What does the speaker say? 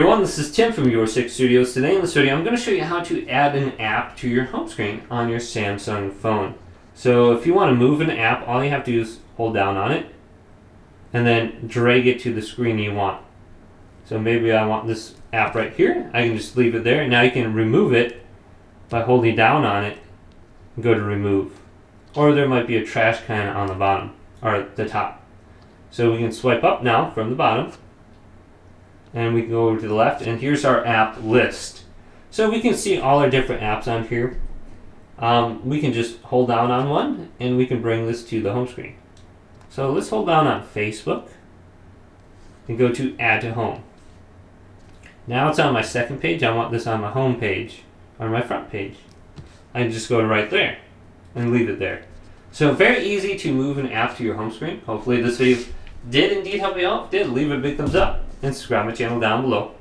Everyone, this is Tim from Your Six Studios. Today in this video, I'm going to show you how to add an app to your home screen on your Samsung phone. So if you want to move an app, all you have to do is hold down on it and then drag it to the screen you want. So maybe I want this app right here. I can just leave it there. Now you can remove it by holding down on it and go to remove. Or there might be a trash can on the bottom or the top. So we can swipe up now from the bottom. And we can go over to the left, and here's our app list. So we can see all our different apps on here. We can just hold down on one, and we can bring this to the home screen. So let's hold down on Facebook, and go to Add to Home. Now it's on my second page. I want this on my home page, on my front page. I can just go right there, and leave it there. So very easy to move an app to your home screen. Hopefully this video did indeed help you out. If it did, leave a big thumbs up and subscribe to my channel down below.